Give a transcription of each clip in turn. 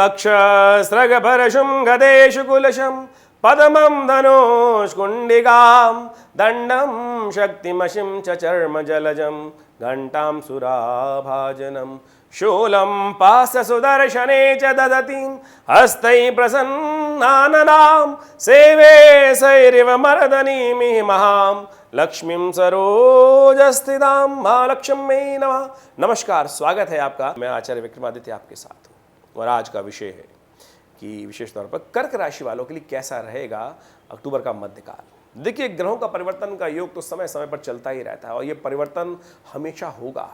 अक्षस्रगभरशुं गदेषु कुलशं पद्मं धनुष्कुण्डिकां दण्डं शक्तिमशिं च चर्मजलजं घण्टां सुराभाजनं शूलं पाशसुदर्शने च ददतीं हस्तैः प्रसन्नाननां सेवे सैरिव मर्दनीमिह महां लक्ष्मीं सरोजस्थितां महालक्ष्मी नमः। नमस्कार, स्वागत है आपका। मैं आचार्य विक्रमादित्य आपके साथ हूँ और आज का विषय है कि विशेष तौर पर कर्क राशि वालों के लिए कैसा रहेगा अक्टूबर का मध्यकाल। देखिए, ग्रहों का परिवर्तन का योग तो समय समय पर चलता ही रहता है और ये परिवर्तन हमेशा होगा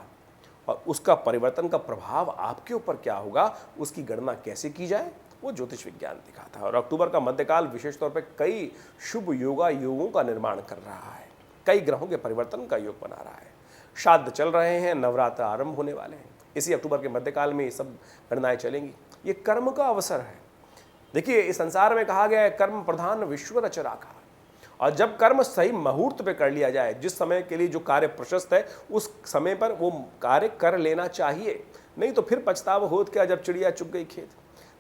और उसका परिवर्तन का प्रभाव आपके ऊपर क्या होगा, उसकी गणना कैसे की जाए, वो ज्योतिष विज्ञान दिखाता है। और अक्टूबर का मध्यकाल विशेष तौर पर कई शुभ योगों का निर्माण कर रहा है, कई ग्रहों के परिवर्तन का योग बना रहा है। श्राद्ध चल रहे हैं, नवरात्र आरंभ होने वाले हैं। इसी अक्टूबर के मध्यकाल में ये सब गणनाएं चलेंगी। ये कर्म का अवसर है। देखिए, इस संसार में कहा गया है कर्म प्रधान विश्व रचना का, और जब कर्म सही मुहूर्त पे कर लिया जाए, जिस समय के लिए जो कार्य प्रशस्त है उस समय पर वो कार्य कर लेना चाहिए, नहीं तो फिर पछतावा होत क्या जब चिड़िया चुग गई खेत।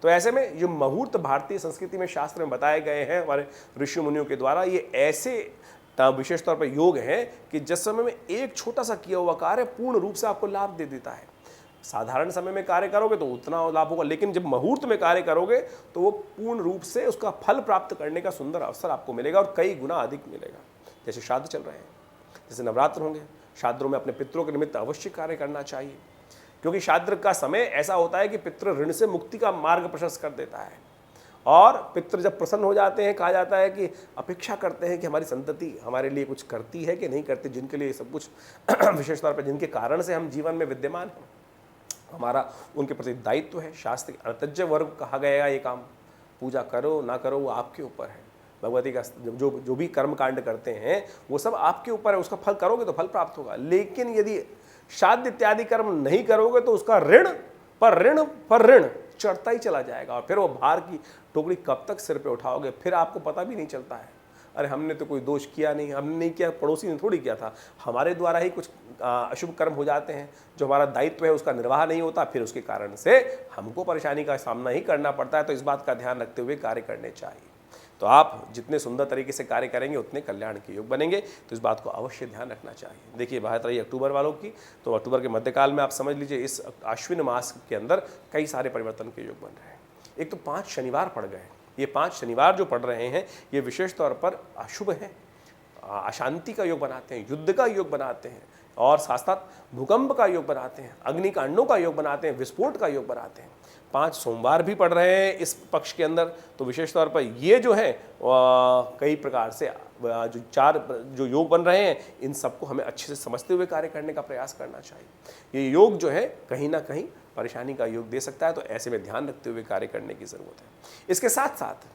तो ऐसे में जो मुहूर्त भारतीय संस्कृति में शास्त्र में बताए गए हैं हमारे ऋषि मुनियों के द्वारा, ये ऐसे विशेष तौर पर योग हैं कि जिस समय में एक छोटा सा किया हुआ कार्य पूर्ण रूप से आपको लाभ दे देता है। साधारण समय में कार्य करोगे तो उतना लाभ होगा, लेकिन जब मुहूर्त में कार्य करोगे तो वो पूर्ण रूप से उसका फल प्राप्त करने का सुंदर अवसर आपको मिलेगा और कई गुना अधिक मिलेगा। जैसे श्राद्ध चल रहे हैं, जैसे नवरात्र होंगे, श्राद्धों में अपने पितरों के निमित्त अवश्य कार्य करना चाहिए, क्योंकि श्राद्ध का समय ऐसा होता है कि पितृ ऋण से मुक्ति का मार्ग प्रशस्त कर देता है। और पितृ जब प्रसन्न हो जाते हैं, कहा जाता है कि अपेक्षा करते हैं कि हमारी संतति हमारे लिए कुछ करती है कि नहीं करती, जिनके लिए सब कुछ विशेष तौर पर जिनके कारण से हम जीवन में विद्यमान हैं, हमारा उनके प्रति दायित्व है। शास्त्र अतज्य वर्ग कहा गया है, ये काम पूजा करो ना करो वो आपके ऊपर है। भगवती का जो भी कर्म कांड करते हैं वो सब आपके ऊपर है, उसका फल करोगे तो फल प्राप्त होगा। लेकिन यदि श्राद्ध इत्यादि कर्म नहीं करोगे तो उसका ऋण पर ऋण चढ़ता ही चला जाएगा और फिर वो भार की टोकरी कब तक सिर पे उठाओगे, फिर आपको पता भी नहीं चलता है। अरे हमने तो कोई दोष किया नहीं, हमने नहीं किया, पड़ोसी ने थोड़ी किया था, हमारे द्वारा ही कुछ अशुभ कर्म हो जाते हैं, जो हमारा दायित्व है उसका निर्वाह नहीं होता, फिर उसके कारण से हमको परेशानी का सामना ही करना पड़ता है। तो इस बात का ध्यान रखते हुए कार्य करने चाहिए। तो आप जितने सुंदर तरीके से कार्य करेंगे उतने कल्याण के योग बनेंगे, तो इस बात को अवश्य ध्यान रखना चाहिए। देखिए, बात रही अक्टूबर वालों की, तो अक्टूबर के मध्यकाल में आप समझ लीजिए इस आश्विन मास के अंदर कई सारे परिवर्तन के योग बन रहे हैं। एक तो 5 शनिवार पड़ गए। ये 5 शनिवार जो पड़ रहे हैं ये विशेष तौर पर अशुभ हैं, अशांति का योग बनाते हैं, युद्ध का योग बनाते हैं और साथ साथ भूकंप का योग बनाते हैं, अग्निकांडों का योग बनाते हैं, विस्फोट का योग बनाते हैं। 5 सोमवार भी पड़ रहे हैं इस पक्ष के अंदर, तो विशेष तौर पर ये जो है कई प्रकार से जो 4 जो योग बन रहे हैं इन सबको हमें अच्छे से समझते हुए कार्य करने का प्रयास करना चाहिए। ये योग जो है कहीं ना कहीं परेशानी का योग दे सकता है, तो ऐसे में ध्यान रखते हुए कार्य करने की ज़रूरत है। इसके साथ साथ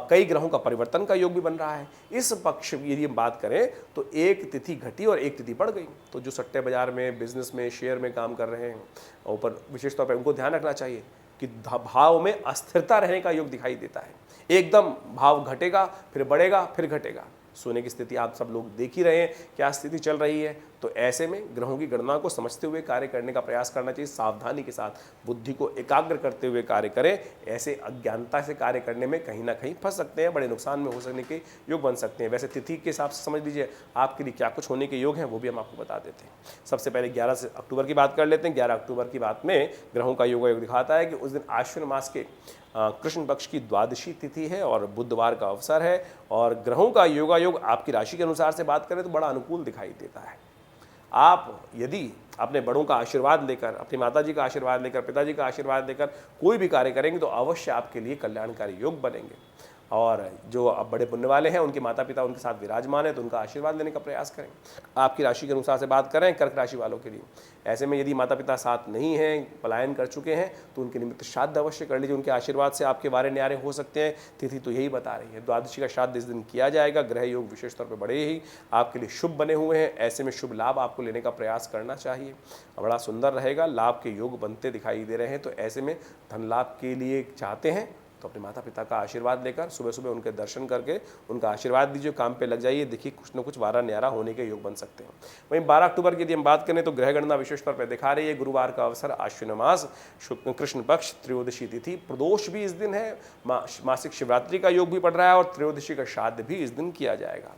कई ग्रहों का परिवर्तन का योग भी बन रहा है। इस पक्ष यदि हम बात करें तो एक तिथि घटी और एक तिथि बढ़ गई। तो जो सट्टे बाजार में, बिजनेस में, शेयर में काम कर रहे हैं ऊपर विशेष तौर पर उनको ध्यान रखना चाहिए कि भाव में अस्थिरता रहने का योग दिखाई देता है। एकदम भाव घटेगा फिर बढ़ेगा फिर घटेगा। सोने की स्थिति आप सब लोग देख ही रहे हैं क्या स्थिति चल रही है। तो ऐसे में ग्रहों की गणना को समझते हुए कार्य करने का प्रयास करना चाहिए। सावधानी के साथ बुद्धि को एकाग्र करते हुए कार्य करें। ऐसे अज्ञानता से कार्य करने में कहीं ना कहीं फंस सकते हैं, बड़े नुकसान में हो सकने के योग बन सकते हैं। वैसे तिथि के हिसाब से समझ लीजिए आपके लिए क्या कुछ होने के योग हैं, वो भी हम आपको बता देते हैं। सबसे पहले 11 अक्टूबर की बात कर लेते हैं। 11 अक्टूबर की बात में ग्रहों का योग दिखाता है कि उस दिन आश्विन मास के कृष्ण पक्ष की द्वादशी तिथि है और बुधवार का अवसर है। और ग्रहों का योगायोग आपकी राशि के अनुसार से बात करें तो बड़ा अनुकूल दिखाई देता है। आप यदि अपने बड़ों का आशीर्वाद लेकर, अपनी माताजी का आशीर्वाद लेकर, पिताजी का आशीर्वाद लेकर कोई भी कार्य करेंगे तो अवश्य आपके लिए कल्याणकारी योग बनेंगे। और जो अब बड़े पुण्य वाले हैं उनके माता पिता उनके साथ विराजमान है तो उनका आशीर्वाद लेने का प्रयास करें। आपकी राशि के अनुसार से बात करें कर्क राशि वालों के लिए, ऐसे में यदि माता पिता साथ नहीं हैं, पलायन कर चुके हैं, तो उनके निमित्त श्राद्ध अवश्य कर लीजिए। उनके आशीर्वाद से आपके वारे न्यारे हो सकते हैं। तिथि तो यही बता रही है। द्वादशी का श्राद्ध इस दिन किया जाएगा। ग्रह योग विशेष तौर पर बड़े ही आपके लिए शुभ बने हुए हैं। ऐसे में शुभ लाभ आपको लेने का प्रयास करना चाहिए। बड़ा सुंदर रहेगा, लाभ के योग बनते दिखाई दे रहे हैं। तो ऐसे में धन लाभ के लिए चाहते हैं तो अपने माता पिता का आशीर्वाद लेकर सुबह सुबह उनके दर्शन करके उनका आशीर्वाद दीजिए, काम पे लग जाइए, देखिए कुछ न कुछ वारा न्यारा होने के योग बन सकते हैं। वहीं 12 अक्टूबर की यदि हम बात करें तो ग्रह गणना विशेष तौर पर दिखा रही है गुरुवार का अवसर, आश्विन मास, शुक्ल कृष्ण पक्ष, त्रयोदशी तिथि, प्रदोष भी इस दिन है, मासिक शिवरात्रि का योग भी पड़ रहा है और त्रयोदशी का श्राद्ध भी इस दिन किया जाएगा।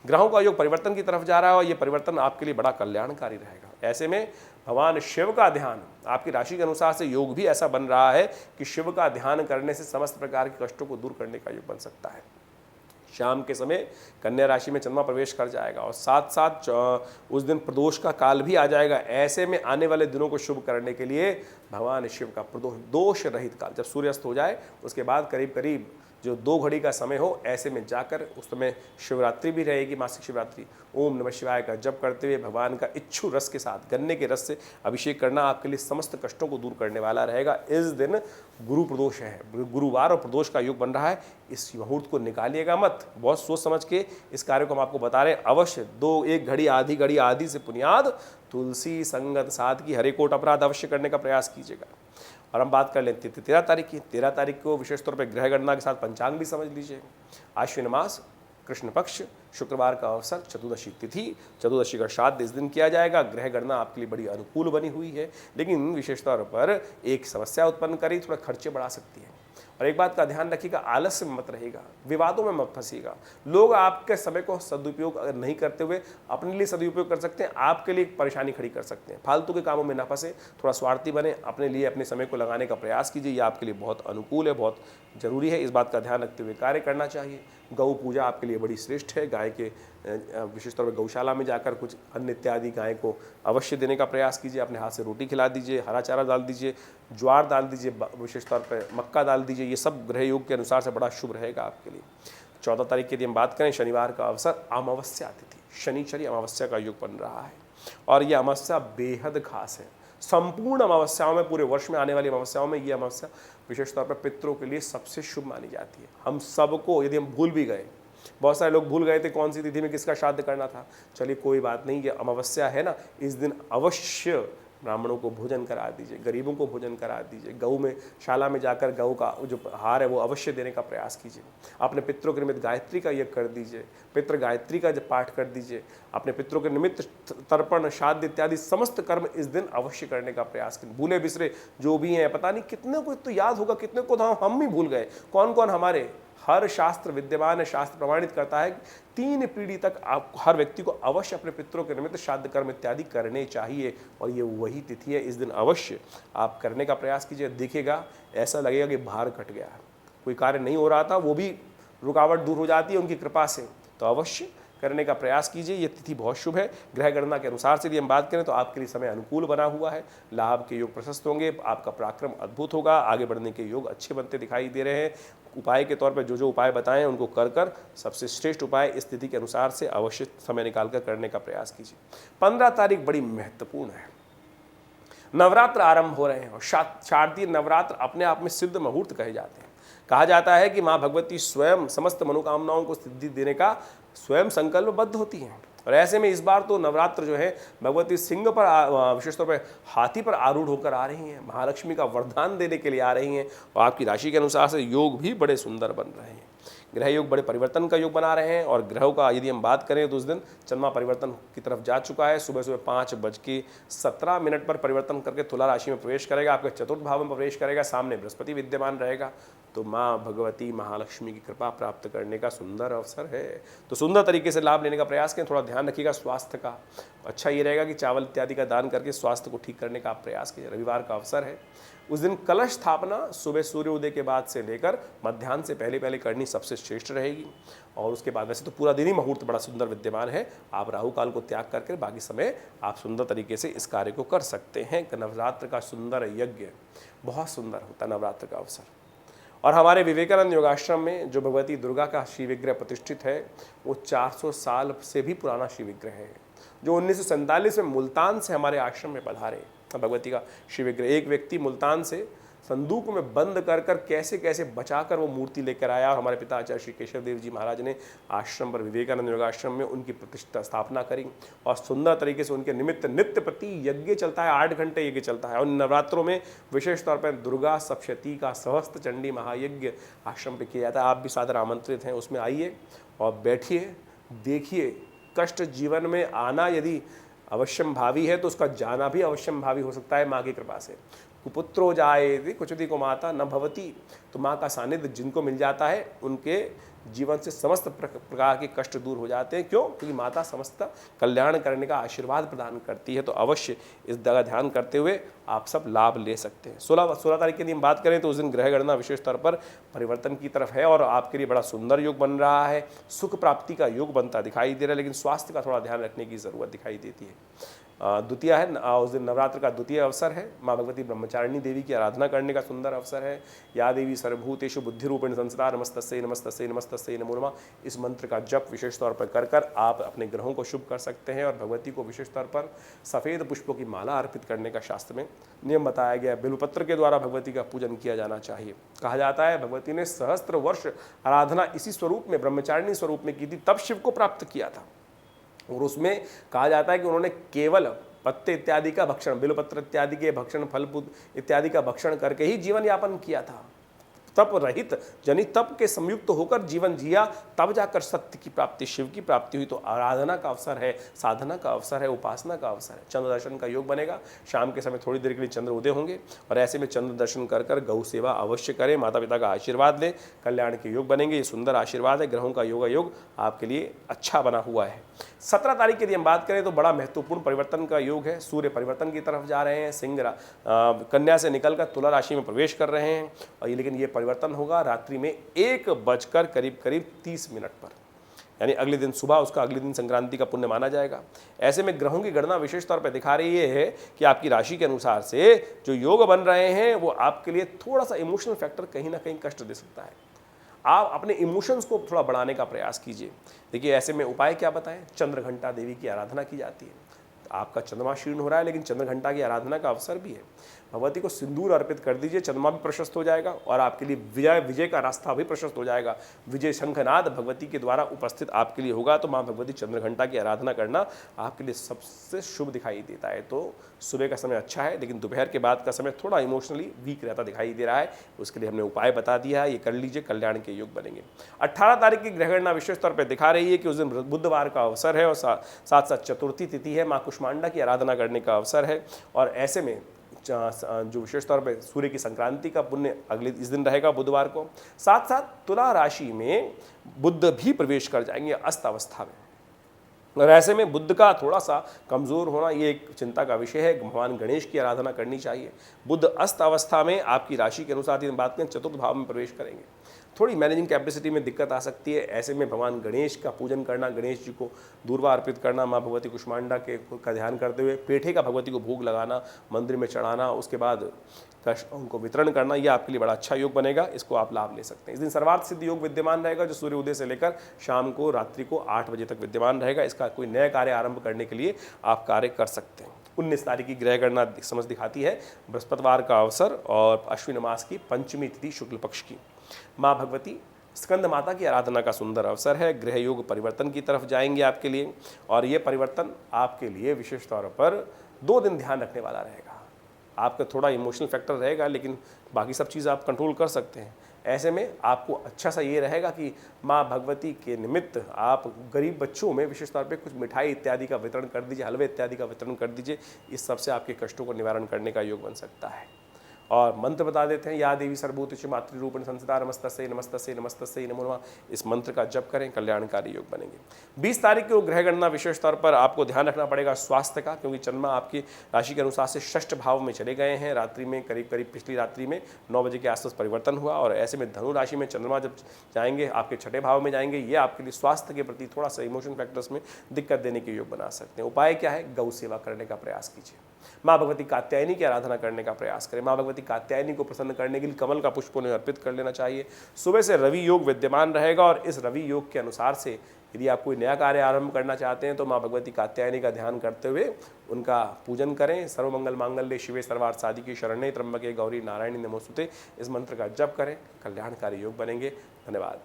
ग्रहों का योग परिवर्तन की तरफ जा रहा है और यह परिवर्तन आपके लिए बड़ा कल्याणकारी रहेगा। ऐसे में भगवान शिव का ध्यान, आपकी राशि के अनुसार से योग भी ऐसा बन रहा है कि शिव का ध्यान करने से समस्त प्रकार के कष्टों को दूर करने का योग बन सकता है। शाम के समय कन्या राशि में चंद्रमा प्रवेश कर जाएगा और साथ साथ उस दिन प्रदोष का काल भी आ जाएगा। ऐसे में आने वाले दिनों को शुभ करने के लिए भगवान शिव का प्रदोष दोष रहित काल, जब सूर्यास्त हो जाए उसके बाद करीब करीब जो 2 घड़ी का समय हो, ऐसे में जाकर उस समय शिवरात्रि भी रहेगी, मासिक शिवरात्रि, ओम नमः शिवाय का जप करते हुए भगवान का इच्छु रस के साथ, गन्ने के रस से अभिषेक करना आपके लिए समस्त कष्टों को दूर करने वाला रहेगा। इस दिन गुरु प्रदोष है, गुरुवार और प्रदोष का योग बन रहा है, इस मुहूर्त को निकालिएगा मत, बहुत सोच समझ के इस कार्य को हम आपको बता रहे हैं। अवश्य 1 घड़ी आधी से पुनियाद, तुलसी संगत साथ की, हरे कोट अपराध अवश्य करने का प्रयास कीजिएगा। और हम बात कर लेते हैं 13 तारीख की। 13 तारीख को विशेष तौर पर ग्रह गणना के साथ पंचांग भी समझ लीजिए। आश्विन मास, कृष्ण पक्ष, शुक्रवार का अवसर, चतुर्दशी तिथि, चतुर्दशी का श्राद्ध इस दिन किया जाएगा। ग्रह गणना आपके लिए बड़ी अनुकूल बनी हुई है, लेकिन विशेष तौर पर एक समस्या उत्पन्न करी, थोड़ा खर्चे बढ़ा सकती है। और एक बात का ध्यान रखिएगा, आलस्य में मत रहिएगा, विवादों में मत फंसिएगा। लोग आपके समय को सदुपयोग अगर नहीं करते हुए अपने लिए सदुपयोग कर सकते हैं, आपके लिए परेशानी खड़ी कर सकते हैं। फालतू के कामों में ना फंसे, थोड़ा स्वार्थी बने, अपने लिए अपने समय को लगाने का प्रयास कीजिए। यह आपके लिए बहुत अनुकूल है, बहुत जरूरी है, इस बात का ध्यान रखते हुए कार्य करना चाहिए। गौ पूजा आपके लिए बड़ी श्रेष्ठ है। गाय के विशेष तौर पर गौशाला में जाकर कुछ अन्न इत्यादि गाय को अवश्य देने का प्रयास कीजिए। अपने हाथ से रोटी खिला दीजिए, हरा चारा डाल दीजिए, ज्वार डाल दीजिए, विशेष तौर पर मक्का डाल दीजिए। ये सब ग्रह योग के अनुसार से बड़ा शुभ रहेगा आपके लिए। 14 तारीख की यदि हम बात करें, शनिवार का अवसर, अमावस्या तिथि, शनिचरी अमावस्या का योग बन रहा है और यह अमावस्या बेहद खास है। संपूर्ण अमावस्याओं में, पूरे वर्ष में आने वाली अमावस्याओं में यह अमावस्या विशेष तौर पर पितरों के लिए सबसे शुभ मानी जाती है। हम सबको, यदि हम भूल भी गए, बहुत सारे लोग भूल गए थे कौन सी तिथि में किसका श्राद्ध करना था, चलिए कोई बात नहीं, ये अमावस्या है ना, इस दिन अवश्य ब्राह्मणों को भोजन करा दीजिए, गरीबों को भोजन करा दीजिए। गऊ में शाला में जाकर गऊ का जो हार है वो अवश्य देने का प्रयास कीजिए। अपने पितरों के निमित्त गायत्री का यज्ञ कर दीजिए, पितृ गायत्री का पाठ कर दीजिए। अपने पितरों के निमित्त तर्पण, श्राद्ध इत्यादि समस्त कर्म इस दिन अवश्य करने का प्रयास करें। भूले बिसरे जो भी हैं, पता नहीं कितने को तो याद होगा, कितने को तो हम ही भूल गए। कौन कौन हमारे, हर शास्त्र विद्यमान है, शास्त्र प्रमाणित करता है कि 3 पीढ़ी तक आप हर व्यक्ति को अवश्य अपने पितरों के निमित्त श्राद्ध कर्म इत्यादि करने चाहिए और ये वही तिथि है। इस दिन अवश्य आप करने का प्रयास कीजिए। देखिएगा, ऐसा लगेगा कि भार कट गया, कोई कार्य नहीं हो रहा था वो भी रुकावट दूर हो जाती है उनकी कृपा से। तो अवश्य करने का प्रयास कीजिए। ये तिथि बहुत शुभ है। ग्रह गणना के अनुसार से यदि हम बात करें तो आपके लिए समय अनुकूल बना हुआ है। लाभ के योग प्रशस्त होंगे, आपका पराक्रम अद्भुत होगा, आगे बढ़ने के योग अच्छे बनते दिखाई दे रहे हैं। उपाय के तौर पर जो उपाय बताएं उनको कर सबसे श्रेष्ठ उपाय इस तिथि के अनुसार से अवश्य समय निकालकर करने का प्रयास कीजिए। 15 तारीख बड़ी महत्वपूर्ण है। नवरात्र आरंभ हो रहे हैं और शारदीय नवरात्र अपने आप में सिद्ध मुहूर्त कहे जाते हैं। कहा जाता है कि माँ भगवती स्वयं समस्त मनोकामनाओं को सिद्धि देने का स्वयं संकल्पबद्ध होती हैं और ऐसे में इस बार तो नवरात्र जो है भगवती सिंह पर, विशेष तौर पर हाथी पर आरूढ़ होकर आ रही हैं, महालक्ष्मी का वरदान देने के लिए आ रही हैं और आपकी राशि के अनुसार से योग भी बड़े सुंदर बन रहे हैं। ग्रह योग बड़े परिवर्तन का योग बना रहे हैं और ग्रहों का यदि हम बात करें तो उस दिन चंद्रमा परिवर्तन की तरफ जा चुका है। सुबह 5:17 पर परिवर्तन करके तुला राशि में प्रवेश करेगा, आपके चतुर्थ भाव में प्रवेश करेगा, सामने बृहस्पति विद्यमान रहेगा। तो माँ भगवती महालक्ष्मी की कृपा प्राप्त करने का सुंदर अवसर है। तो सुंदर तरीके से लाभ लेने का प्रयास करें। थोड़ा ध्यान रखिएगा स्वास्थ्य का। अच्छा ये रहेगा कि चावल इत्यादि का दान करके स्वास्थ्य को ठीक करने का आप प्रयास कीजिए। रविवार का अवसर है। उस दिन कलश स्थापना सुबह सूर्योदय के बाद से लेकर मध्याह्न से पहले करनी सबसे श्रेष्ठ रहेगी और उसके बाद वैसे तो पूरा दिन ही मुहूर्त बड़ा सुंदर विद्यमान है। आप राहु काल को त्याग करके बाकी समय आप सुंदर तरीके से इस कार्य को कर सकते हैं। नवरात्र का सुंदर यज्ञ बहुत सुंदर होता है नवरात्र का अवसर। और हमारे विवेकानंद योगाश्रम में जो भगवती दुर्गा का श्री विग्रह प्रतिष्ठित है वो 400 साल से भी पुराना श्री विग्रह है, जो 1947 में मुल्तान से हमारे आश्रम में पधारे भगवती का श्री विग्रह। एक व्यक्ति मुल्तान से संदूक में बंद कर कर कैसे कैसे बचाकर वो मूर्ति लेकर आया, और हमारे पिता आचार्य श्री केशव देव जी महाराज ने आश्रम पर, विवेकानंद योगाश्रम में उनकी प्रतिष्ठा स्थापना करी, और सुंदर तरीके से उनके निमित्त नित्य प्रति यज्ञ चलता है, 8 घंटे यज्ञ चलता है। और नवरात्रों में विशेष तौर पर दुर्गा सप्तशती का सहस्त्र चंडी महायज्ञ आश्रम पे किया जाता है। आप भी सादर आमंत्रित हैं, उसमें आइए और बैठिए, देखिए। कष्ट जीवन में आना यदि अवश्यम भावी है तो उसका जाना भी अवश्यम भावी हो सकता है माँ की कृपा से। कुपुत्रो जायेति क्वचिति को माता न भवति, तो माँ का सानिध्य जिनको मिल जाता है उनके जीवन से समस्त प्रकार के कष्ट दूर हो जाते हैं। क्यों? क्योंकि माता समस्त कल्याण करने का आशीर्वाद प्रदान करती है। तो अवश्य इस जगह ध्यान करते हुए आप सब लाभ ले सकते हैं। 16 तारीख के दिन बात करें तो उस दिन ग्रह गणना विशेष तौर पर परिवर्तन की तरफ है और आपके लिए बड़ा सुंदर योग बन रहा है। सुख प्राप्ति का योग बनता दिखाई दे रहा है, लेकिन स्वास्थ्य का थोड़ा ध्यान रखने की जरूरत दिखाई देती है। द्वितीय है, उस दिन नवरात्र का द्वितीय अवसर है। माँ भगवती ब्रह्मचारिणी देवी की आराधना करने का सुंदर अवसर है। या देवी सर्वभूतेषु बुद्धि रूपेण संस्था नमस्तस्यै नमस्तस्यै नमस्तस्यै नमो नमः, इस मंत्र का जप विशेष तौर पर कर कर आप अपने ग्रहों को शुभ कर सकते हैं। और भगवती को विशेष तौर पर सफ़ेद पुष्पों की माला अर्पित करने का शास्त्र में नियम बताया गया है। बिल्वपत्र के द्वारा भगवती का पूजन किया जाना चाहिए। कहा जाता है भगवती ने सहस्त्र वर्ष आराधना इसी स्वरूप में, ब्रह्मचारिणी स्वरूप में की थी, तब शिव को प्राप्त किया था। और उसमें कहा जाता है कि उन्होंने केवल पत्ते इत्यादि का भक्षण, बिल्वपत्र इत्यादि के भक्षण, फल इत्यादि का भक्षण करके ही जीवन यापन किया था। तप रहित जनित तप के संयुक्त होकर जीवन जिया, तब जाकर सत्य की प्राप्ति, शिव की प्राप्ति हुई। तो आराधना का अवसर है, साधना का अवसर है, उपासना का अवसर है। चंद्र दर्शन का योग बनेगा। शाम के समय थोड़ी देर के लिए चंद्र उदय होंगे और ऐसे में चंद्र दर्शन कर कर गौ सेवा अवश्य करें, माता पिता का आशीर्वाद लें, कल्याण के योग बनेंगे। ये सुंदर आशीर्वाद है। ग्रहों का योग आपके लिए अच्छा बना हुआ है। 17 तारीख की यदि हम बात करें तो बड़ा महत्वपूर्ण परिवर्तन का योग है। सूर्य परिवर्तन की तरफ जा रहे हैं, सिंह कन्या से निकलकर तुला राशि में प्रवेश कर रहे हैं। और ये लेकिन ये परिवर्तन होगा रात्रि में 1 करीब 30 मिनट पर, यानी अगले दिन सुबह, उसका अगले दिन संक्रांति का पुण्य माना जाएगा। ऐसे में ग्रहों की गणना विशेष तौर पर दिखा रही है कि आपकी राशि के अनुसार से जो योग बन रहे हैं वो आपके लिए थोड़ा सा इमोशनल फैक्टर कहीं ना कहीं कष्ट दे सकता है। आप अपने इमोशंस को थोड़ा बढ़ाने का प्रयास कीजिए। देखिए ऐसे में उपाय क्या बताएं? चंद्र घंटा देवी की आराधना की जाती है। आपका चंद्रमा क्षीण हो रहा है, लेकिन चंद्र घंटा की आराधना का अवसर भी है। भगवती को सिंदूर अर्पित कर दीजिए, चंद्रमा भी प्रशस्त हो जाएगा और आपके लिए विजय का रास्ता भी प्रशस्त हो जाएगा। विजय शंखनाद भगवती के द्वारा उपस्थित आपके लिए होगा। तो माँ भगवती चंद्र घंटा की आराधना करना आपके लिए सबसे शुभ दिखाई देता है। तो सुबह का समय अच्छा है, लेकिन दोपहर के बाद का समय थोड़ा इमोशनली वीक रहता दिखाई दे रहा है। उसके लिए हमने उपाय बता दिया है, ये कर लीजिए, कल्याण के योग बनेंगे। 18 तारीख की ग्रहगणना विशेष तौर पर दिखा रही है कि उस दिन बुधवार का अवसर है और साथ साथ चतुर्थी तिथि है। माँ कुष्मांडा की आराधना करने का अवसर है। और ऐसे में जो विशेष तौर पर सूर्य की संक्रांति का पुण्य अगले इस दिन रहेगा बुधवार को। साथ साथ तुला राशि में बुध भी प्रवेश कर जाएंगे अस्त अवस्था में। और ऐसे में बुध का थोड़ा सा कमजोर होना ये एक चिंता का विषय है। भगवान गणेश की आराधना करनी चाहिए। बुध अस्त अवस्था में आपकी राशि के अनुसार इन बात में चतुर्थ भाव में प्रवेश करेंगे, थोड़ी मैनेजिंग कैपेसिटी में दिक्कत आ सकती है। ऐसे में भगवान गणेश का पूजन करना, गणेश जी को दूर्वा अर्पित करना, माँ भगवती कुष्मांडा का ध्यान करते हुए पेठे का भगवती को भोग लगाना, मंदिर में चढ़ाना, उसके बाद उनको वितरण करना, यह आपके लिए बड़ा अच्छा योग बनेगा। इसको आप लाभ ले सकते हैं। इस दिन सर्वार्थ सिद्ध योग विद्यमान रहेगा, जो सूर्य उदय से लेकर शाम को रात्रि को 8 बजे तक विद्यमान रहेगा। इसका कोई नया कार्य आरंभ करने के लिए आप कार्य कर सकते हैं। 19 तारीख की ग्रह गणना समझ दिखाती है बृहस्पतिवार का अवसर और अश्विन मास की पंचमी तिथि शुक्ल पक्ष की। माँ भगवती स्कंद माता की आराधना का सुंदर अवसर है। ग्रह योग परिवर्तन की तरफ जाएंगे आपके लिए, और ये परिवर्तन आपके लिए विशेष तौर पर 2 दिन ध्यान रखने वाला रहेगा। आपका थोड़ा इमोशनल फैक्टर रहेगा, लेकिन बाकी सब चीज़ आप कंट्रोल कर सकते हैं। ऐसे में आपको अच्छा सा ये रहेगा कि माँ भगवती के निमित्त आप गरीब बच्चों में विशेष तौर पे कुछ मिठाई इत्यादि का वितरण कर दीजिए, हलवे इत्यादि का वितरण कर दीजिए। इस सबसे आपके कष्टों को निवारण करने का योग बन सकता है। और मंत्र बता देते हैं, या देवी सर्वभूतेषु मातृरूपेण संस्थिता नमस्तस्यै नमस्तस्यै नमस्तस्यै नमो नमः। इस मंत्र का जप करें, कल्याणकारी योग बनेंगे। 20 तारीख को ग्रह गणना विशेष तौर पर आपको ध्यान रखना पड़ेगा स्वास्थ्य का, क्योंकि चंद्रमा आपकी राशि के अनुसार से षष्ठ भाव में चले गए हैं। रात्रि में करीब पिछली रात्रि में 9 बजे के आसपास परिवर्तन हुआ, और ऐसे में धनु राशि में चंद्रमा जब जाएंगे आपके छठे भाव में जाएंगे, ये आपके लिए स्वास्थ्य के प्रति थोड़ा सा इमोशन फैक्टर्स में दिक्कत देने के योग बना सकते हैं। उपाय क्या है? गौ सेवा करने का प्रयास कीजिए। माँ भगवती कात्यायनी की आराधना करने का प्रयास करें। माँ भगवती कात्यायनी को प्रसन्न करने के लिए कमल का पुष्प उन्हें अर्पित कर लेना चाहिए। सुबह से रवि योग विद्यमान रहेगा, और इस रवि योग के अनुसार से यदि आप कोई नया कार्य आरंभ करना चाहते हैं तो माँ भगवती कात्यायनी का ध्यान करते हुए उनका पूजन करें। सर्वमंगल मांगल्ये शिवे सर्वार्थ साधिके शरण्ये त्र्यंबके गौरी नारायणी नमोस्तुते, इस मंत्र का जप करें, कल्याणकारी योग बनेंगे। धन्यवाद।